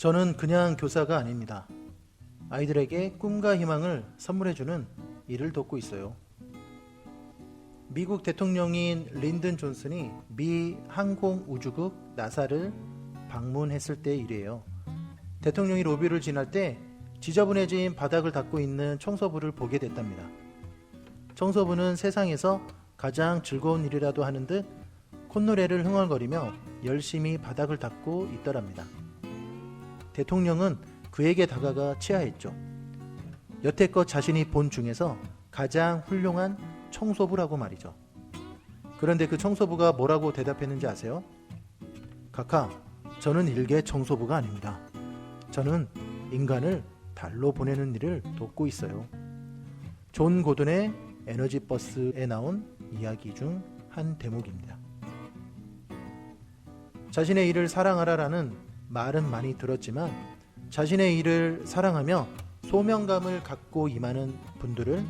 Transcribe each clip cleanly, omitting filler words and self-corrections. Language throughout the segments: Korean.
저는 그냥 교사가 아닙니다. 아이들에게 꿈과 희망을 선물해주는 일을 돕고 있어요. 미국 대통령인 린든 존슨이 미 항공우주국 나사를 방문했을 때 일이에요. 대통령이 로비를 지날 때 지저분해진 바닥을 닦고 있는 청소부를 보게 됐답니다. 청소부는 세상에서 가장 즐거운 일이라도 하는 듯 콧노래를 흥얼거리며 열심히 바닥을 닦고 있더랍니다. 대통령은 그에게 다가가 치하했죠. 여태껏 자신이 본 중에서 가장 훌륭한 청소부라고 말이죠. 그런데 그 청소부가 뭐라고 대답했는지 아세요? 카카, 저는 일개 청소부가 아닙니다. 저는 인간을 달로 보내는 일을 돕고 있어요. 존 고든의 에너지 버스에 나온 이야기 중 한 대목입니다. 자신의 일을 사랑하라라는 말은 많이 들었지만 자신의 일을 사랑하며 소명감을 갖고 임하는 분들을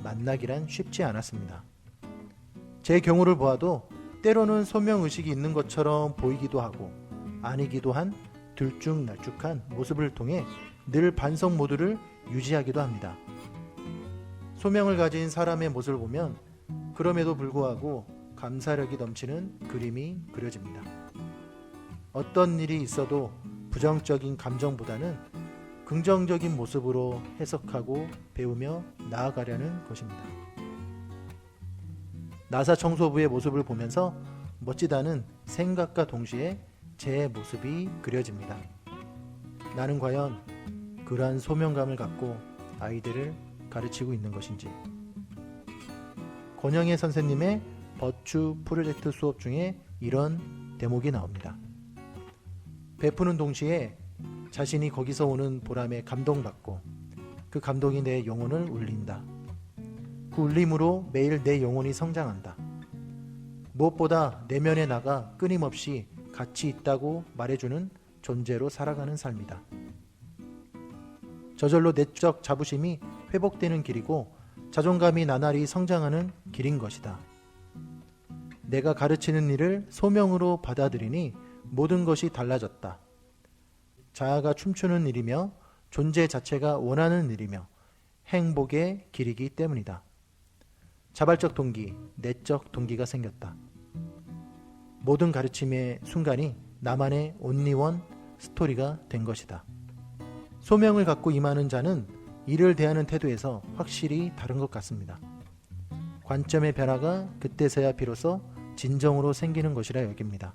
만나기란 쉽지 않았습니다. 제 경우를 보아도 때로는 소명의식이 있는 것처럼 보이기도 하고 아니기도 한 들쭉날쭉한 모습을 통해 늘 반성 모드를 유지하기도 합니다. 소명을 가진 사람의 모습을 보면 그럼에도 불구하고 감사력이 넘치는 그림이 그려집니다. 어떤 일이 있어도 부정적인 감정보다는 긍정적인 모습으로 해석하고 배우며 나아가려는 것입니다. 나사 청소부의 모습을 보면서 멋지다는 생각과 동시에 제 모습이 그려집니다. 나는 과연 그러한 소명감을 갖고 아이들을 가르치고 있는 것인지. 권영애 선생님의 버추 프로젝트 수업 중에 이런 대목이 나옵니다. 베푸는 동시에 자신이 거기서 오는 보람에 감동받고 그 감동이 내 영혼을 울린다. 그 울림으로 매일 내 영혼이 성장한다. 무엇보다 내면에 나가 끊임없이 가치 있다고 말해주는 존재로 살아가는 삶이다. 저절로 내적 자부심이 회복되는 길이고 자존감이 나날이 성장하는 길인 것이다. 내가 가르치는 일을 소명으로 받아들이니 모든 것이 달라졌다. 자아가 춤추는 일이며 존재 자체가 원하는 일이며 행복의 길이기 때문이다. 자발적 동기, 내적 동기가 생겼다. 모든 가르침의 순간이 나만의 온리원 스토리가 된 것이다. 소명을 갖고 임하는 자는 일을 대하는 태도에서 확실히 다른 것 같습니다. 관점의 변화가 그때서야 비로소 진정으로 생기는 것이라 여깁니다.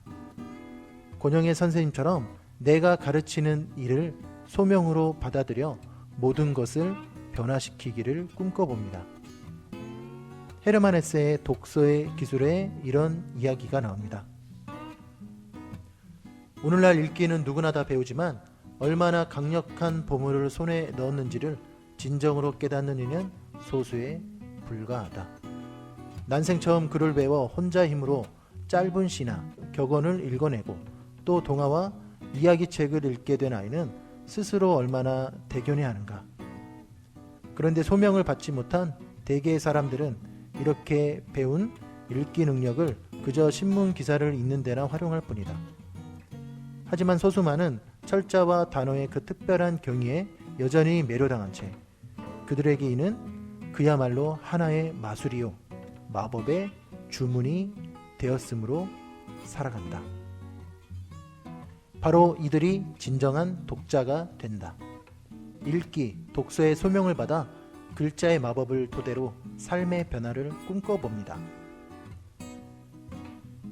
권영애 선생님처럼 내가 가르치는 일을 소명으로 받아들여 모든 것을 변화시키기를 꿈꿔봅니다. 헤르만 헤세의 독서의 기술에 이런 이야기가 나옵니다. 오늘날 읽기는 누구나 다 배우지만 얼마나 강력한 보물을 손에 넣었는지를 진정으로 깨닫는 이는 소수에 불과하다. 난생 처음 글을 배워 혼자 힘으로 짧은 시나 격언을 읽어내고 또 동화와 이야기책을 읽게 된 아이는 스스로 얼마나 대견해하는가. 그런데 소명을 받지 못한 대개의 사람들은 이렇게 배운 읽기 능력을 그저 신문 기사를 읽는 데나 활용할 뿐이다. 하지만 소수만은 철자와 단어의 그 특별한 경위에 여전히 매료당한 채 그들에게 이는 그야말로 하나의 마술이요 마법의 주문이 되었으므로 살아간다. 바로 이들이 진정한 독자가 된다. 읽기, 독서의 소명을 받아 글자의 마법을 토대로 삶의 변화를 꿈꿔봅니다.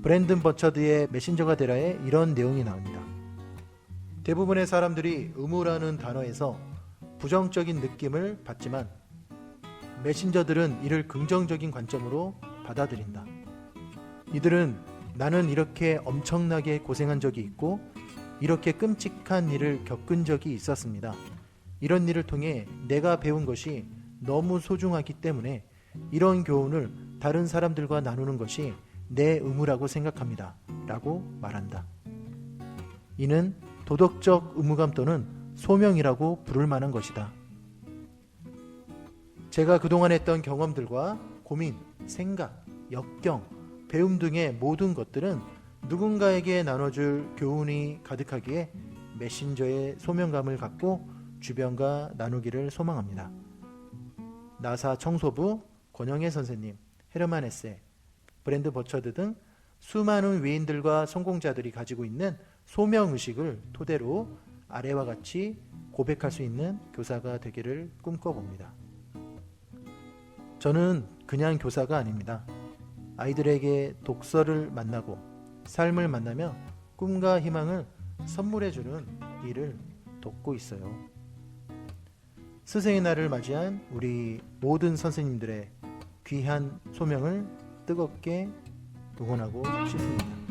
브랜든 버처드의 메신저가 되라에 이런 내용이 나옵니다. 대부분의 사람들이 의무라는 단어에서 부정적인 느낌을 받지만 메신저들은 이를 긍정적인 관점으로 받아들인다. 이들은 나는 이렇게 엄청나게 고생한 적이 있고 이렇게 끔찍한 일을 겪은 적이 있었습니다. 이런 일을 통해 내가 배운 것이 너무 소중하기 때문에 이런 교훈을 다른 사람들과 나누는 것이 내 의무라고 생각합니다. 라고 말한다. 이는 도덕적 의무감 또는 소명이라고 부를 만한 것이다. 제가 그동안 했던 경험들과 고민, 생각, 역경, 배움 등의 모든 것들은 누군가에게 나눠줄 교훈이 가득하기에 메신저의 소명감을 갖고 주변과 나누기를 소망합니다. 나사 청소부 권영애 선생님, 헤르만 헤세, 브랜드 버처드 등 수많은 위인들과 성공자들이 가지고 있는 소명의식을 토대로 아래와 같이 고백할 수 있는 교사가 되기를 꿈꿔봅니다. 저는 그냥 교사가 아닙니다. 아이들에게 독서를 만나고 삶을 만나며 꿈과 희망을 선물해주는 일을 돕고 있어요. 스승의 날을 맞이한 우리 모든 선생님들의 귀한 소명을 뜨겁게 응원하고 싶습니다.